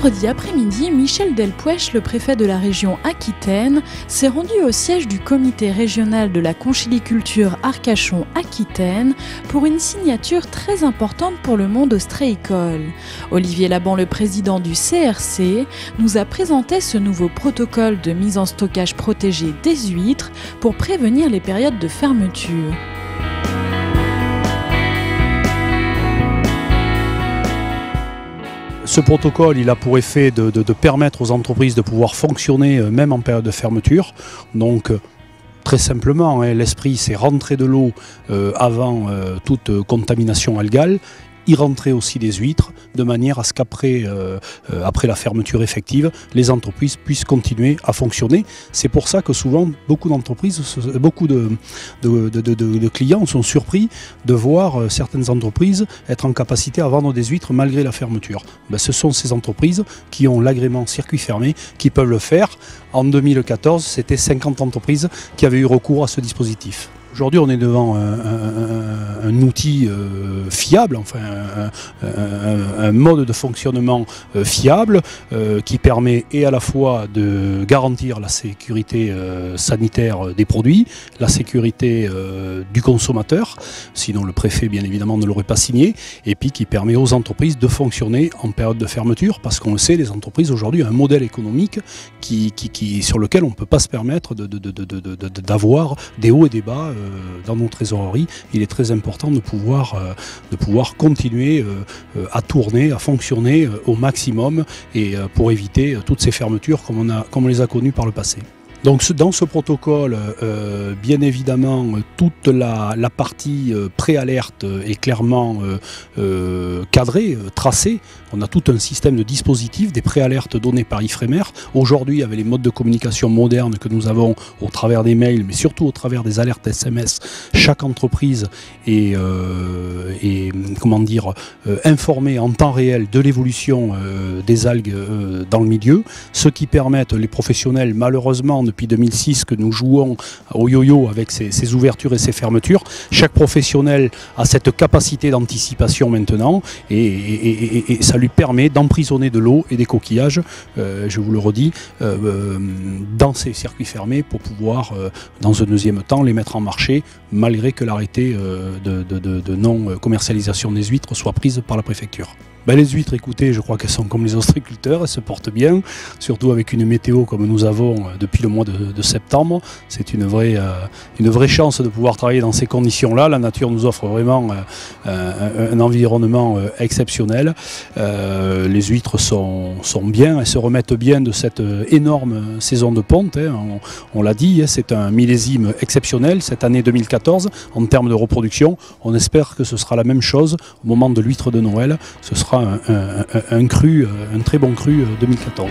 Vendredi après-midi, Michel Delpouech, le préfet de la région Aquitaine, s'est rendu au siège du comité régional de la conchyliculture Arcachon-Aquitaine pour une signature très importante pour le monde ostréicole. Olivier Laban, le président du CRC, nous a présenté ce nouveau protocole de mise en stockage protégé des huîtres pour prévenir les périodes de fermeture. Ce protocole, il a pour effet de permettre aux entreprises de pouvoir fonctionner même en période de fermeture. Donc, très simplement, l'esprit, c'est rentrer de l'eau avant toute contamination algale. Y rentrer aussi des huîtres, de manière à ce qu'après après la fermeture effective, les entreprises puissent continuer à fonctionner. C'est pour ça que souvent, beaucoup d'entreprises, beaucoup de clients sont surpris de voir certaines entreprises être en capacité à vendre des huîtres malgré la fermeture. Ce sont ces entreprises qui ont l'agrément circuit fermé qui peuvent le faire. En 2014, c'était 50 entreprises qui avaient eu recours à ce dispositif. Aujourd'hui, on est devant un outil fiable, enfin un mode de fonctionnement fiable qui permet et à la fois de garantir la sécurité sanitaire des produits, la sécurité du consommateur, sinon le préfet bien évidemment ne l'aurait pas signé, et puis qui permet aux entreprises de fonctionner en période de fermeture, parce qu'on le sait, les entreprises aujourd'hui ont un modèle économique sur lequel on ne peut pas se permettre d'avoir des hauts et des bas dans nos trésoreries. Il est très important de pouvoir continuer à tourner, à fonctionner au maximum et pour éviter toutes ces fermetures comme on les a connues par le passé. Donc dans ce protocole, bien évidemment, toute la partie pré-alerte est clairement cadrée, tracée. On a tout un système de dispositifs, des pré-alertes donnés par Ifremer. Aujourd'hui, avec les modes de communication modernes que nous avons au travers des mails, mais surtout au travers des alertes SMS, chaque entreprise est informée en temps réel de l'évolution des algues dans le milieu, ce qui permet les professionnels, malheureusement, depuis 2006 que nous jouons au yo-yo avec ces ouvertures et ces fermetures. Chaque professionnel a cette capacité d'anticipation maintenant et ça lui permet d'emprisonner de l'eau et des coquillages, je vous le redis, dans ces circuits fermés pour pouvoir, dans un deuxième temps, les mettre en marché malgré que l'arrêté de non-commercialisation des huîtres soit prise par la préfecture. Les huîtres, écoutez, je crois qu'elles sont comme les ostréiculteurs, elles se portent bien, surtout avec une météo comme nous avons depuis le mois de septembre. C'est une vraie chance de pouvoir travailler dans ces conditions-là. La nature nous offre vraiment un environnement exceptionnel. Les huîtres sont bien, elles se remettent bien de cette énorme saison de ponte. On l'a dit, c'est un millésime exceptionnel cette année 2014 en termes de reproduction. On espère que ce sera la même chose au moment de l'huître de Noël. Ce sera un très bon cru 2014.